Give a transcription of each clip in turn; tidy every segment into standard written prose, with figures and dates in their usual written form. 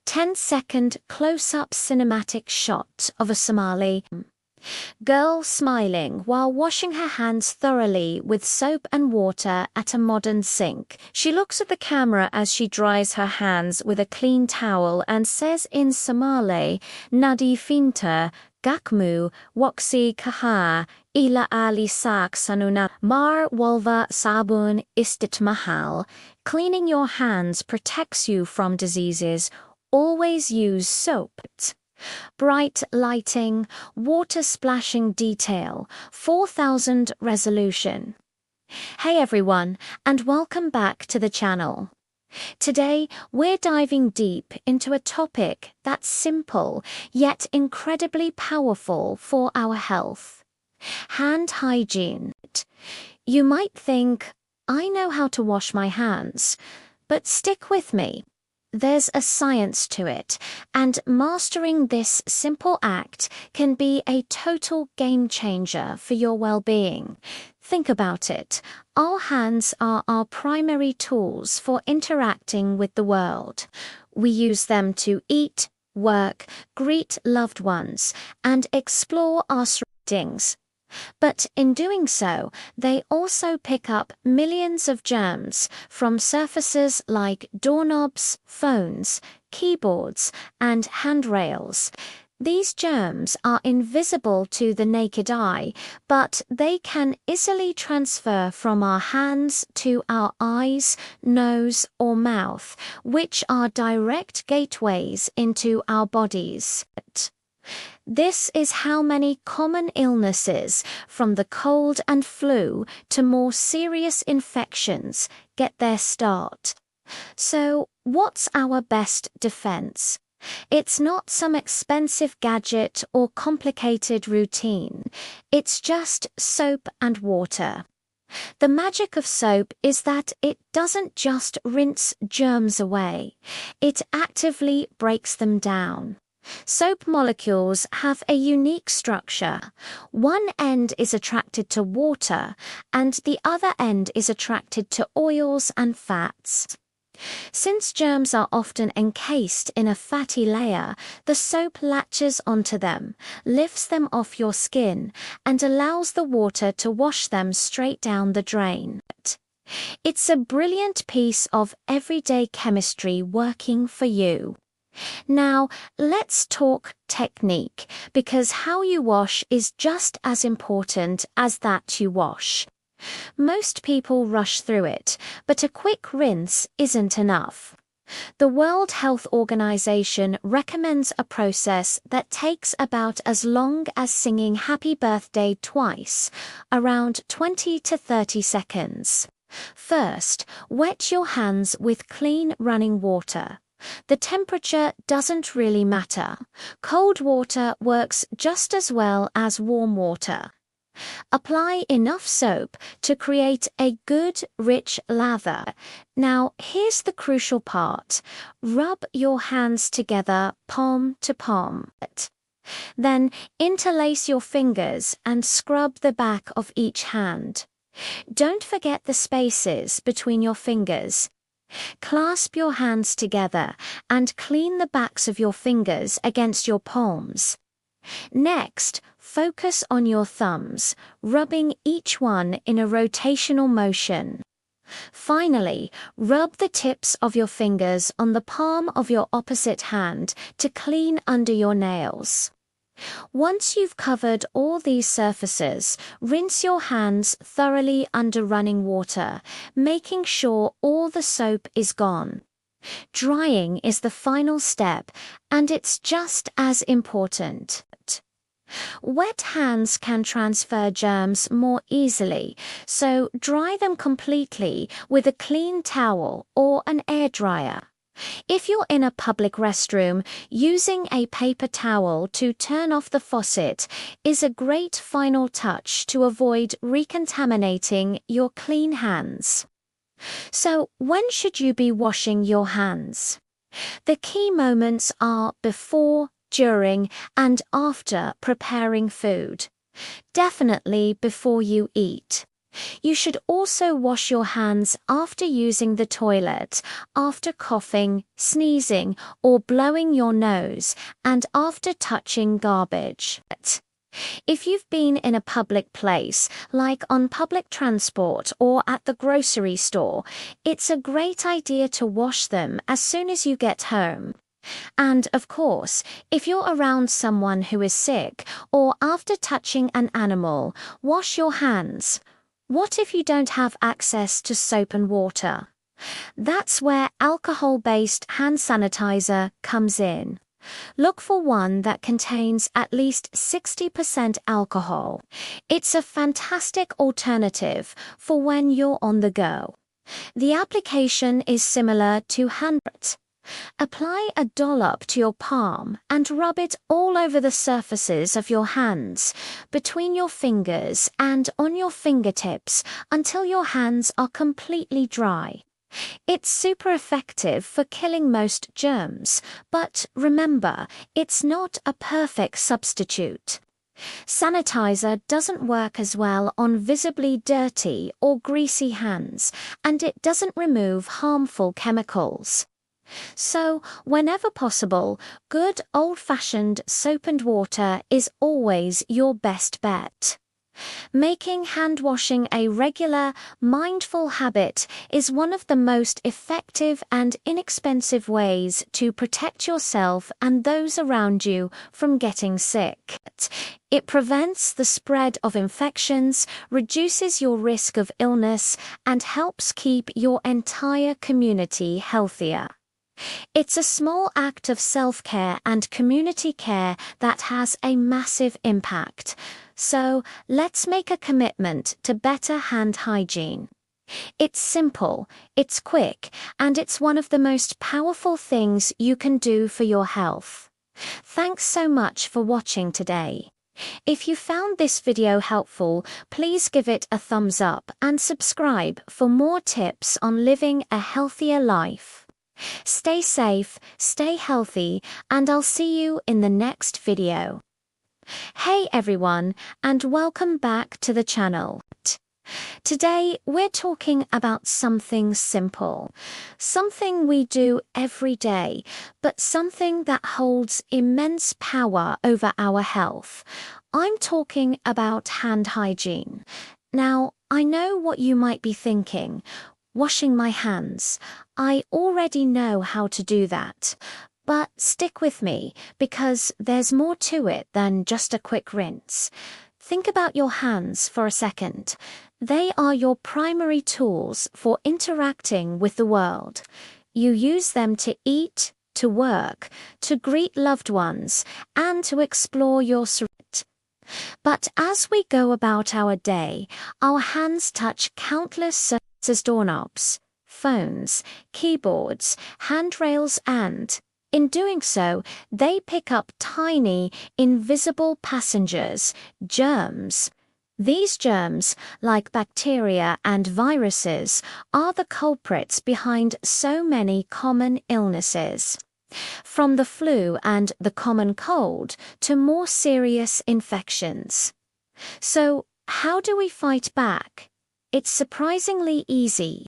10-second close-up cinematic shot of a Somali girl smiling while washing her hands thoroughly with soap and water at a modern sink. She looks at the camera as she dries her hands with a clean towel and says in Somali, Nadiifinta, gacmuhu, waxay, ilaalisaa xanuunada, walba, saabuun, isticmaal. Cleaning your hands protects you from diseases. Always use soap. Bright lighting, water splashing detail, 4000 resolution. Hey everyone, and welcome back to the channel. Today, we're diving deep into a topic that's simple, yet incredibly powerful for our health. Hand hygiene. You might think, I know how to wash my hands, but stick with me. There's a science to it, and mastering this simple act can be a total game changer for your well-being. Think about it. Our hands are our primary tools for interacting with the world. We use them to eat, work, greet loved ones, and explore our surroundings. But in doing so, they also pick up millions of germs from surfaces like doorknobs, phones, keyboards, and handrails. These germs are invisible to the naked eye, but they can easily transfer from our hands to our eyes, nose, or mouth, which are direct gateways into our bodies. This is how many common illnesses, from the cold and flu to more serious infections, get their start. So, what's our best defense? It's not some expensive gadget or complicated routine. It's just soap and water. The magic of soap is that it doesn't just rinse germs away. It actively breaks them down. Soap molecules have a unique structure. One end is attracted to water, and the other end is attracted to oils and fats. Since germs are often encased in a fatty layer, the soap latches onto them, lifts them off your skin, and allows the water to wash them straight down the drain. It's a brilliant piece of everyday chemistry working for you. Now, let's talk technique, because how you wash is just as important as that you wash. Most people rush through it, but a quick rinse isn't enough. The World Health Organization recommends a process that takes about as long as singing Happy Birthday twice, around 20 to 30 seconds. First, wet your hands with clean running water. The temperature doesn't really matter. Cold water works just as well as warm water. Apply enough soap to create a good, rich lather. Now, here's the crucial part. Rub your hands together, palm to palm. Then, interlace your fingers and scrub the back of each hand. Don't forget the spaces between your fingers. Clasp your hands together and clean the backs of your fingers against your palms. Next, focus on your thumbs, rubbing each one in a rotational motion. Finally, rub the tips of your fingers on the palm of your opposite hand to clean under your nails. Once you've covered all these surfaces, rinse your hands thoroughly under running water, making sure all the soap is gone. Drying is the final step, and it's just as important. Wet hands can transfer germs more easily, so dry them completely with a clean towel or an air dryer. If you're in a public restroom, using a paper towel to turn off the faucet is a great final touch to avoid recontaminating your clean hands. So, when should you be washing your hands? The key moments are before, during, and after preparing food. Definitely before you eat. You should also wash your hands after using the toilet, after coughing, sneezing, or blowing your nose, and after touching garbage. If you've been in a public place, like on public transport or at the grocery store, it's a great idea to wash them as soon as you get home. And, of course, if you're around someone who is sick or after touching an animal, wash your hands. What if you don't have access to soap and water? That's where alcohol-based hand sanitizer comes in. Look for one that contains at least 60% alcohol. It's a fantastic alternative for when you're on the go. The application is similar to hand. Apply a dollop to your palm and rub it all over the surfaces of your hands, between your fingers and on your fingertips until your hands are completely dry. It's super effective for killing most germs, but remember, it's not a perfect substitute. Sanitizer doesn't work as well on visibly dirty or greasy hands, and it doesn't remove harmful chemicals. So, whenever possible, good old-fashioned soap and water is always your best bet. Making hand washing a regular, mindful habit is one of the most effective and inexpensive ways to protect yourself and those around you from getting sick. It prevents the spread of infections, reduces your risk of illness, and helps keep your entire community healthier. It's a small act of self-care and community care that has a massive impact. So, let's make a commitment to better hand hygiene. It's simple, it's quick, and it's one of the most powerful things you can do for your health. Thanks so much for watching today. If you found this video helpful, please give it a thumbs up and subscribe for more tips on living a healthier life. Stay safe, stay healthy, and I'll see you in the next video. Hey everyone, and welcome back to the channel. Today we're talking about something simple, something we do every day, but something that holds immense power over our health. I'm talking about hand hygiene. Now, I know what you might be thinking. Washing my hands. I already know how to do that. But stick with me, because there's more to it than just a quick rinse. Think about your hands for a second. They are your primary tools for interacting with the world. You use them to eat, to work, to greet loved ones, and to explore your surroundings. But as we go about our day, our hands touch countless surfaces: doorknobs, phones, keyboards, handrails, and, in doing so, they pick up tiny, invisible passengers, germs. These germs, like bacteria and viruses, are the culprits behind so many common illnesses. From the flu and the common cold to more serious infections. So, how do we fight back? It's surprisingly easy.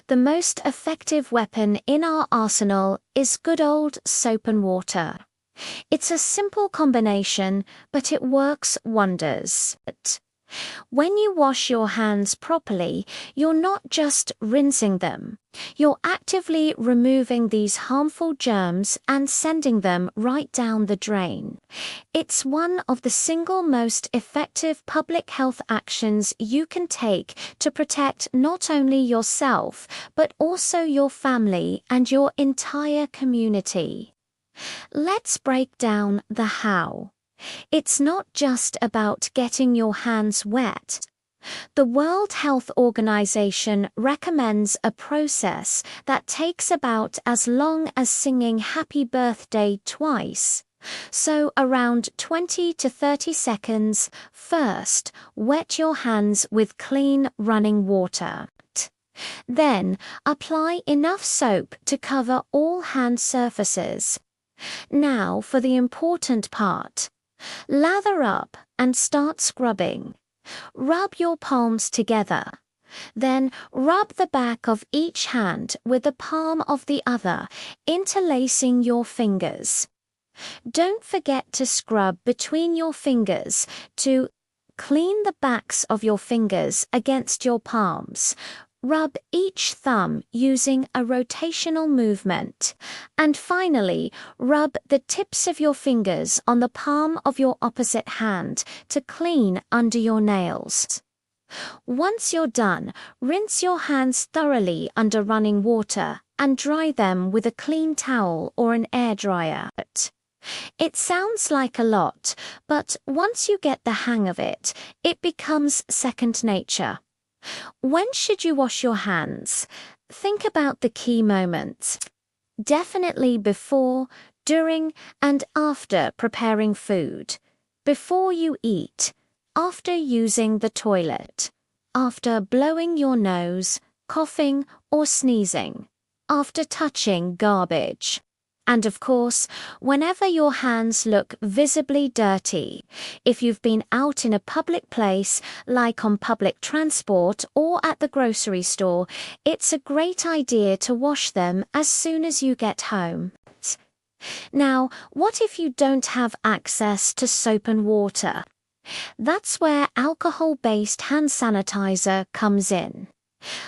The most effective weapon in our arsenal is good old soap and water. It's a simple combination, but it works wonders. When you wash your hands properly, you're not just rinsing them. You're actively removing these harmful germs and sending them right down the drain. It's one of the single most effective public health actions you can take to protect not only yourself, but also your family and your entire community. Let's break down the how. It's not just about getting your hands wet. The World Health Organization recommends a process that takes about as long as singing Happy Birthday twice. So around 20 to 30 seconds. First, wet your hands with clean running water. Then, apply enough soap to cover all hand surfaces. Now for the important part. Lather up and start scrubbing. Rub your palms together. Then rub the back of each hand with the palm of the other, interlacing your fingers. Don't forget to scrub between your fingers to clean the backs of your fingers against your palms. Rub each thumb using a rotational movement. And finally, rub the tips of your fingers on the palm of your opposite hand to clean under your nails. Once you're done, rinse your hands thoroughly under running water and dry them with a clean towel or an air dryer. It sounds like a lot, but once you get the hang of it, it becomes second nature. When should you wash your hands? Think about the key moments. Definitely before, during, and after preparing food. Before you eat, after using the toilet, after blowing your nose, coughing, or sneezing, after touching garbage. And of course, whenever your hands look visibly dirty, if you've been out in a public place, like on public transport or at the grocery store, it's a great idea to wash them as soon as you get home. Now, what if you don't have access to soap and water? That's where alcohol-based hand sanitizer comes in.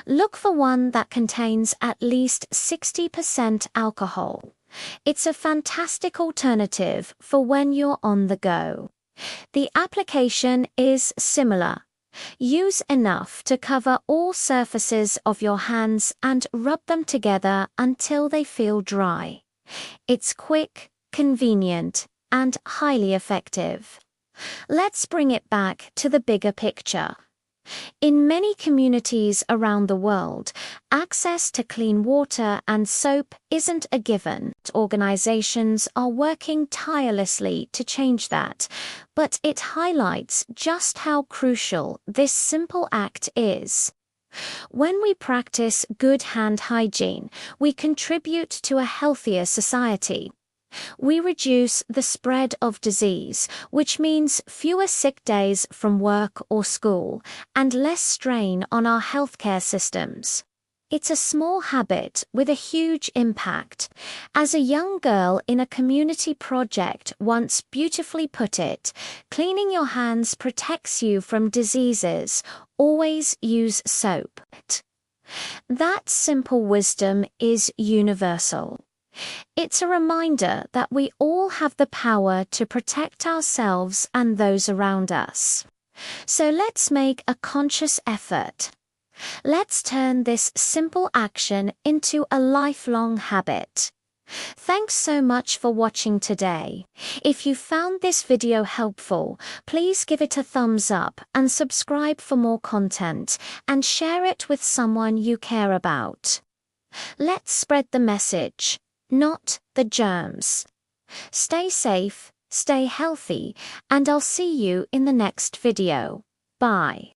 Look for one that contains at least 60% alcohol. It's a fantastic alternative for when you're on the go. The application is similar. Use enough to cover all surfaces of your hands and rub them together until they feel dry. It's quick, convenient, and highly effective. Let's bring it back to the bigger picture. In many communities around the world, access to clean water and soap isn't a given. Organizations are working tirelessly to change that, but it highlights just how crucial this simple act is. When we practice good hand hygiene, we contribute to a healthier society. We reduce the spread of disease, which means fewer sick days from work or school, and less strain on our healthcare systems. It's a small habit with a huge impact. As a young girl in a community project once beautifully put it, cleaning your hands protects you from diseases. Always use soap. That simple wisdom is universal. It's a reminder that we all have the power to protect ourselves and those around us. So let's make a conscious effort. Let's turn this simple action into a lifelong habit. Thanks so much for watching today. If you found this video helpful, please give it a thumbs up and subscribe for more content, and share it with someone you care about. Let's spread the message, not the germs. Stay safe, stay healthy, and I'll see you in the next video. Bye.